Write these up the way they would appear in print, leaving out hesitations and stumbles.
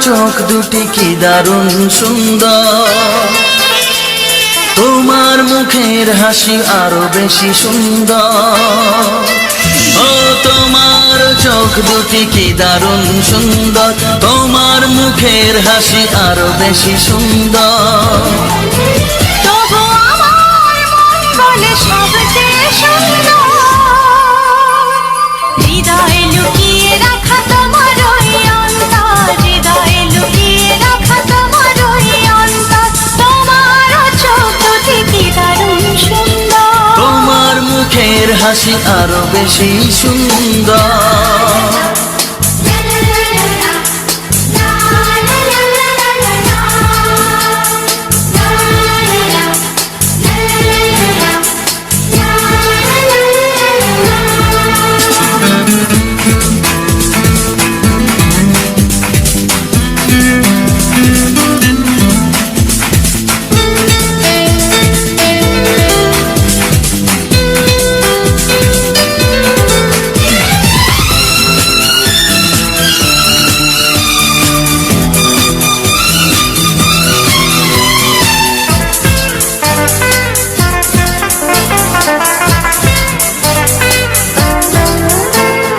চোখ দুটি কি দারুণ সুন্দর, তোমার মুখের হাসি আরো বেশি সুন্দর। ও তোমার চোখ দুটি কি দারুণ সুন্দর, তোমার মুখের হাসি আরো বেশি সুন্দর। তবু আমার মন বলে সবচেয়ে সুন্দর, হৃদয়ে লুকিয়ে রাখা তোমার ওই অন্তর, হৃদয়ে লুকিয়ে রাখা তোমার ওই অন্তর। তোমার চোখ দুটি কি দারুণ সুন্দর, তোমার মুখের হাসি আরো বেশি সুন্দর।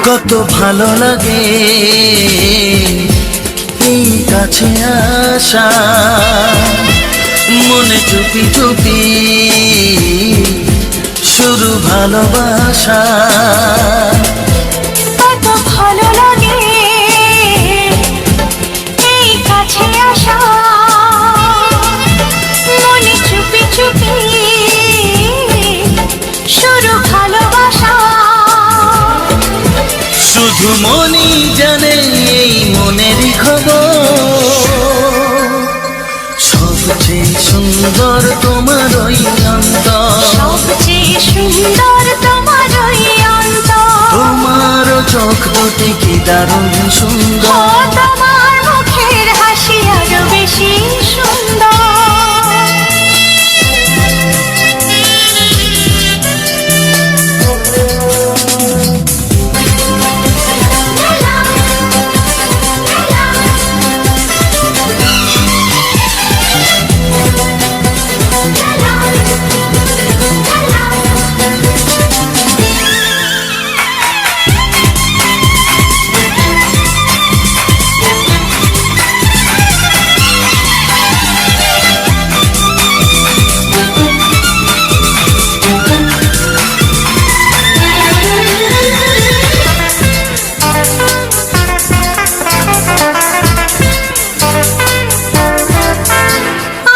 কত ভালো লাগে এই কাছে আসা, মনে চুপি চুপি শুরু ভালোবাসা। কত ভালো লাগে এই কাছে আসা, মনে চুপি চুপি শুরু ভালোবাসা। শুধু মনই জানে এই মনেরই খবর, সবচেয়ে সুন্দর তোমার ওই অন্তর, সবচেয়ে সুন্দর তোমার ওই অন্তর। তোমার চোখ দুটি কি দারুণ ও সুন্দর, তোমার মুখের হাসি আরো বেশি সুন্দর।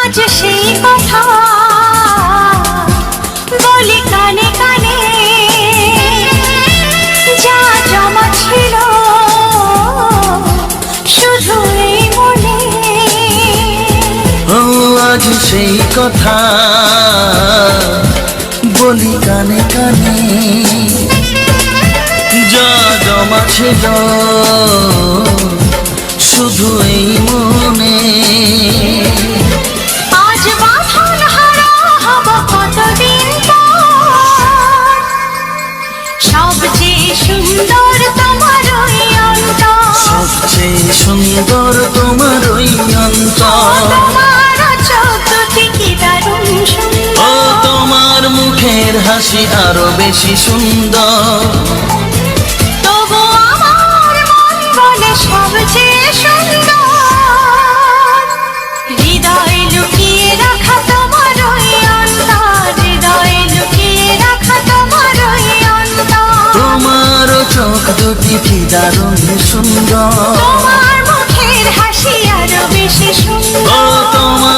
আজ সেই কথা বলি কানে কানে, যা জমা ছিল শুধু এই মনে। ও আজ সেই কথা বলি কানে কানে, যা জমা ছিল শুধু এই মনে। আজ বাঁধন হারা হব কতদিন পর, সবচেয়ে সুন্দর তোমার ওই অন্তর, সবচেয়ে সুন্দর তোমার ওই অন্তর। তোমার চোখ দুটি কি দারুণ ও সুন্দর, তোমার মুখের হাসি আরো বেশি সুন্দর। তবু আমার মন বলে সবচেয়ে সুন্দর, হৃদয়ে লুকিয়ে রাখা তোমার ওই অন্তর, হৃদয়ে লুকিয়ে রাখা তোমার ওই অন্তর। তোমার চোখ দুটি কি দারুণ সুন্দর, তোমার মুখের হাসি আরো বেশি ও সুন্দর। তোমার